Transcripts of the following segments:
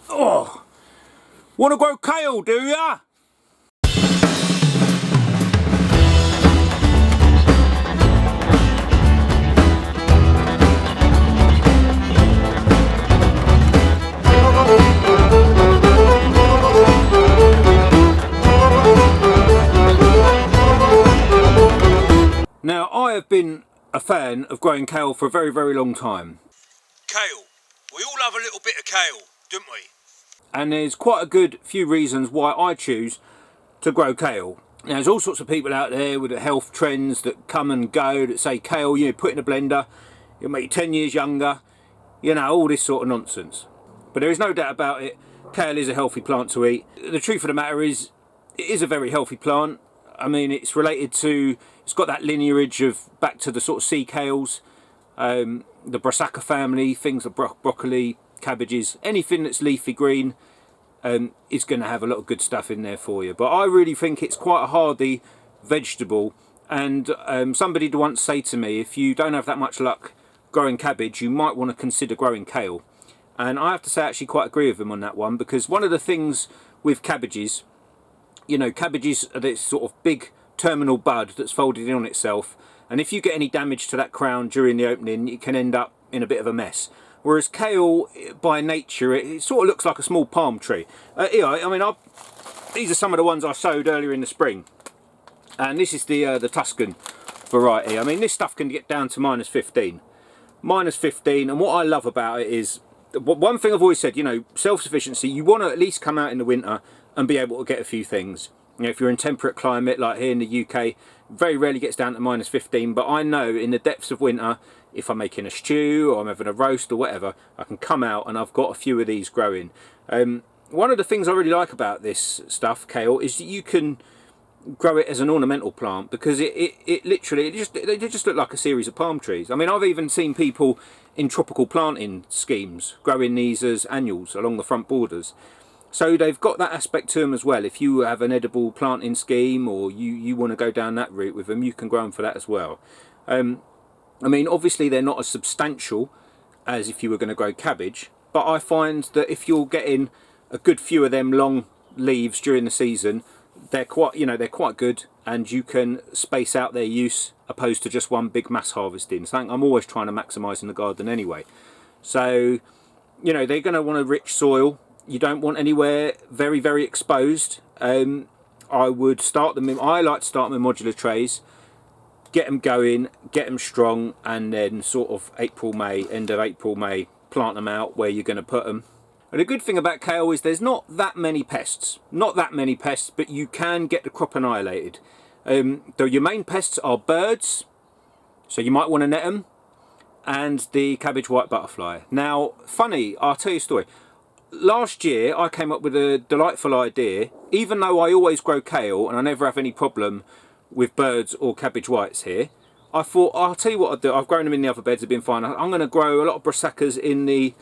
Oh, want to grow kale, do ya? Now, I have been a fan of growing kale for a very, very long time. Kale. We all love a little bit of kale, don't we? And there's quite a good few reasons why I choose to grow kale. Now, there's all sorts of people out there with the health trends that come and go that say kale, you know, put in a blender, it'll make you 10 years younger, you know, all this sort of nonsense. But there is no doubt about it, kale is a healthy plant to eat. The truth of the matter is, it is a very healthy plant. I mean, it's related to, it's got that lineage of back to the sort of sea kales, the Brassacas family, things like broccoli, cabbages, anything that's leafy green is going to have a lot of good stuff in there for you. But I really think it's quite a hardy vegetable, and somebody did once say to me, if you don't have that much luck growing cabbage, you might want to consider growing kale. And I have to say I actually quite agree with them on that one, because one of the things with cabbages, you know, cabbages are this sort of big terminal bud that's folded in on itself, and if you get any damage to that crown during the opening, it can end up in a bit of a mess. Whereas kale, by nature, it sort of looks like a small palm tree. Here, I mean, these are some of the ones I sowed earlier in the spring, and this is the Tuscan variety. I mean, this stuff can get down to -15, and what I love about it is, one thing I've always said, you know, self-sufficiency. You want to at least come out in the winter and be able to get a few things. You know, if you're in temperate climate like here in the UK, very rarely gets down to -15, but I know in the depths of winter, if I'm making a stew or I'm having a roast or whatever, I can come out and I've got a few of these growing. One of the things I really like about this stuff, kale, is that you can grow it as an ornamental plant, because it literally, they just look like a series of palm trees. I mean, I've even seen people in tropical planting schemes growing these as annuals along the front borders. So they've got that aspect to them as well. If you have an edible planting scheme, or you want to go down that route with them, you can grow them for that as well. I mean, obviously they're not as substantial as if you were going to grow cabbage, but I find that if you're getting a good few of them long leaves during the season, they're quite, you know, they're quite good, and you can space out their use opposed to just one big mass harvesting. Something I'm always trying to maximise in the garden anyway. So, you know, they're going to want a rich soil. You don't want anywhere very, very exposed. I would start them in, I like to start them in modular trays, get them going, get them strong, and then sort of April, May, end of April, May, plant them out where you're going to put them. And the good thing about kale is there's not that many pests. Not that many pests, but you can get the crop annihilated. Though your main pests are birds, so you might want to net them, and the cabbage white butterfly. Now, funny, I'll tell you a story. Last year I came up with a delightful idea. Even though I always grow kale and I never have any problem with birds or cabbage whites here, I thought, I'll tell you what I'll do. I've grown them in the other beds, they've been fine. I'm going to grow a lot of Brassacas in the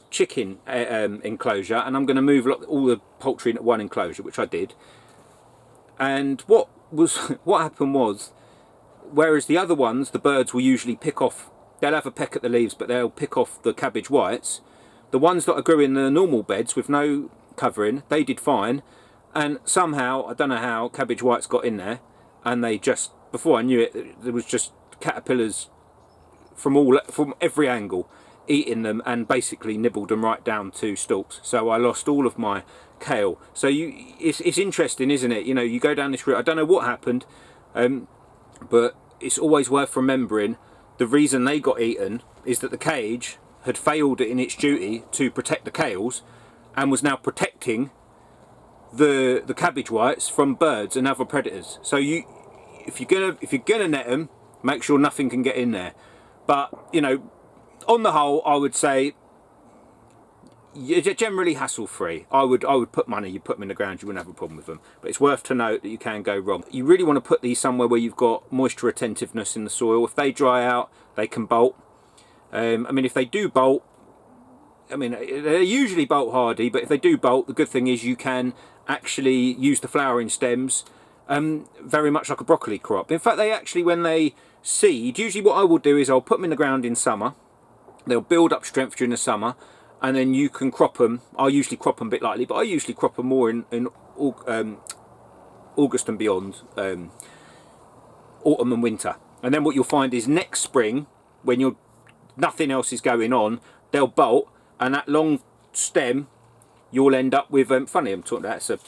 chicken enclosure, and I'm going to move all the poultry into one enclosure, which I did. And what happened was, whereas the other ones, the birds will usually pick off, they'll have a peck at the leaves, but they'll pick off the cabbage whites. The ones that I grew in the normal beds with no covering, they did fine, and somehow, I don't know how, cabbage whites got in there, and they just, before I knew it, there was just caterpillars from every angle eating them, and basically nibbled them right down to stalks. So I lost all of my kale. So it's interesting, isn't it? You know, you go down this route, I don't know what happened, but it's always worth remembering the reason they got eaten is that the cage had failed in its duty to protect the kales, and was now protecting the cabbage whites from birds and other predators. So if you're gonna net them, make sure nothing can get in there. But you know, on the whole, I would say you're generally hassle free. I would put money, you put them in the ground, you wouldn't have a problem with them. But it's worth to note that you can go wrong. You really want to put these somewhere where you've got moisture retentiveness in the soil. If they dry out, they can bolt. I mean, if they do bolt, I mean, they're usually bolt hardy, but if they do bolt, the good thing is you can actually use the flowering stems very much like a broccoli crop. In fact, they actually, when they seed, usually what I will do is I'll put them in the ground in summer. They'll build up strength during the summer, and then you can crop them. I usually crop them a bit lightly, but I usually crop them more in August and beyond, autumn and winter. And then what you'll find is next spring, when nothing else is going on, they'll bolt, and that long stem you'll end up with, funny I'm talking about, it's a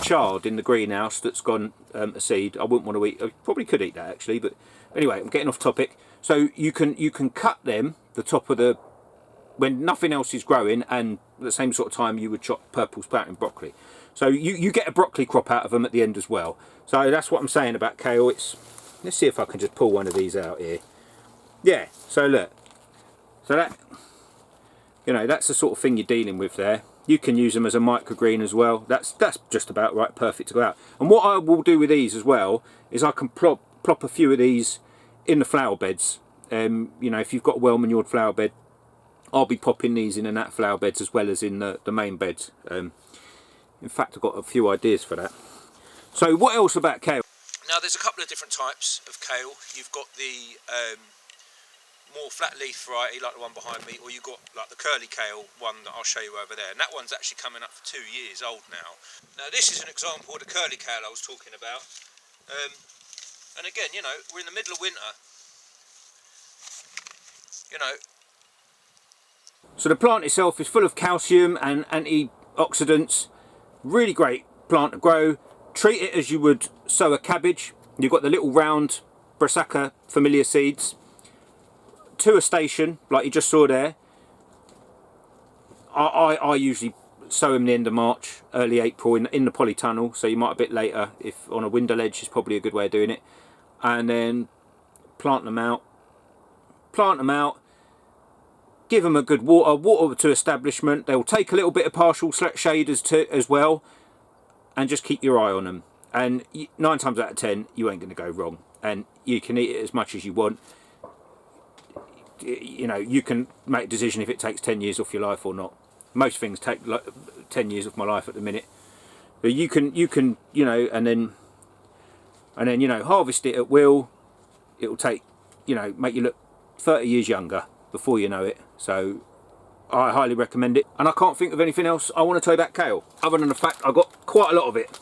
chard in the greenhouse that's gone a seed. I wouldn't want to eat, I probably could eat that actually, but anyway, I'm getting off topic. So you can cut them, the top of the, when nothing else is growing, and at the same sort of time you would chop purple sprouting broccoli. So you get a broccoli crop out of them at the end as well. So that's what I'm saying about kale. Let's see if I can just pull one of these out here. Yeah, so look. So that, that's the sort of thing you're dealing with there. You can use them as a microgreen as well. That's just about right, perfect to go out. And what I will do with these as well is I can plop a few of these in the flower beds. If you've got a well-manured flower bed, I'll be popping these in and out flower beds as well as in the main beds. In fact, I've got a few ideas for that. So what else about kale? Now there's a couple of different types of kale. You've got the more flat leaf variety like the one behind me, or you've got like the curly kale one that I'll show you over there, and that one's actually coming up for 2 years old now. Now this is an example of the curly kale I was talking about, and again, we're in the middle of winter, so the plant itself is full of calcium and antioxidants. Really great plant to grow. Treat it as you would sow a cabbage. You've got the little round Brassacas familiar seeds to a station like you just saw there. I usually sow them the end of March, early April in the polytunnel, so you might a bit later. If on a window ledge is probably a good way of doing it. And then plant them out, give them a good water to establishment. They'll take a little bit of partial shade as well, and just keep your eye on them. And 9 times out of 10, you ain't going to go wrong. And you can eat it as much as you want. You can make a decision if it takes 10 years off your life or not. Most things take like 10 years off my life at the minute. But you can, and then harvest it at will. It'll take, make you look 30 years younger before you know it. So I highly recommend it. And I can't think of anything else I want to tell you about kale, other than the fact I got quite a lot of it.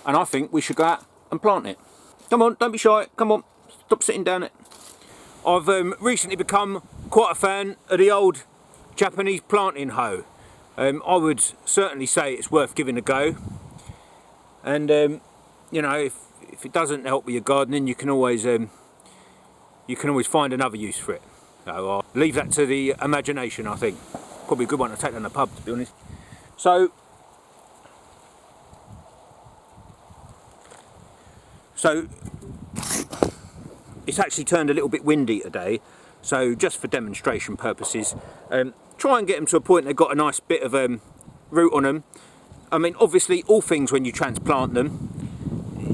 And I think we should go out and plant it. Come on, don't be shy. Come on, stop sitting down it. I've recently become quite a fan of the old Japanese planting hoe. I would certainly say it's worth giving a go. And if it doesn't help with your gardening, you can always find another use for it. So I'll leave that to the imagination. I think probably a good one to take down the pub, to be honest. So it's actually turned a little bit windy today, so just for demonstration purposes, try and get them to a point they've got a nice bit of root on them. I mean, obviously all things when you transplant them,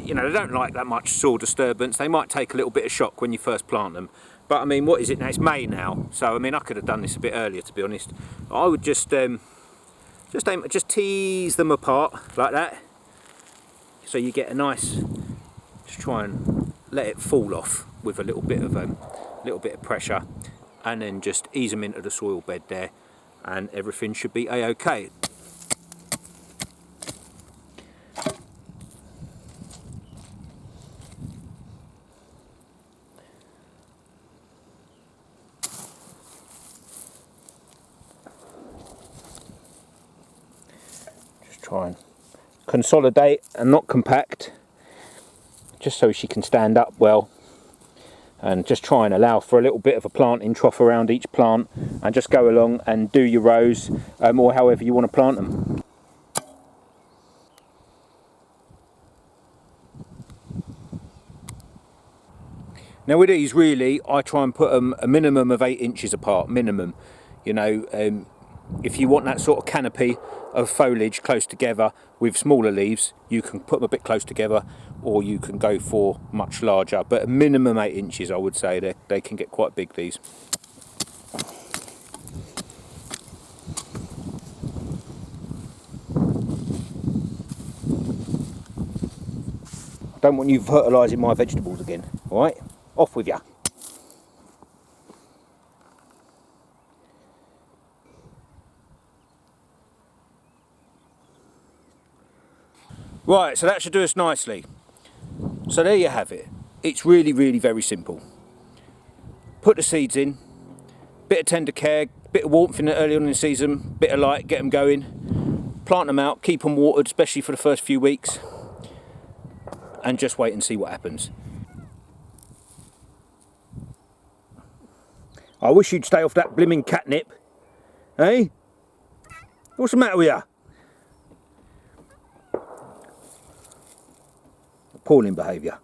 they don't like that much soil disturbance. They might take a little bit of shock when you first plant them, but I mean, what is it now? It's May now, so I mean, I could have done this a bit earlier, to be honest. I would just tease them apart like that, so you get a nice, just try and let it fall off with a little bit of pressure, and then just ease them into the soil bed there, and everything should be a-okay. Just try and consolidate and not compact, just so she can stand up well, and just try and allow for a little bit of a planting trough around each plant, and just go along and do your rows, or however you want to plant them. Now with these, really, I try and put them a minimum of 8 inches apart, minimum. If you want that sort of canopy of foliage close together with smaller leaves, you can put them a bit close together, or you can go for much larger, but a minimum 8 inches, I would say. They can get quite big, these. I don't want you fertilising my vegetables again, alright? Off with ya. Right, so that should do us nicely. So there you have it. It's really, really very simple. Put the seeds in, bit of tender care, bit of warmth in it early on in the season, bit of light, get them going, plant them out, keep them watered, especially for the first few weeks, and just wait and see what happens. I wish you'd stay off that blimmin' catnip, eh? What's the matter with you? Appalling behaviour.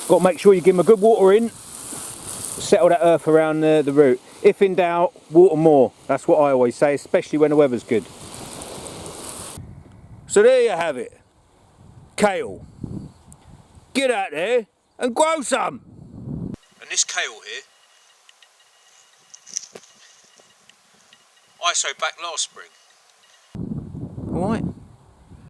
Got to make sure you give them a good water in, settle that earth around the root. If in doubt, water more. That's what I always say, especially when the weather's good. So there you have it. Kale. Get out there and grow some. And this kale here, I sowed back last spring. Alright,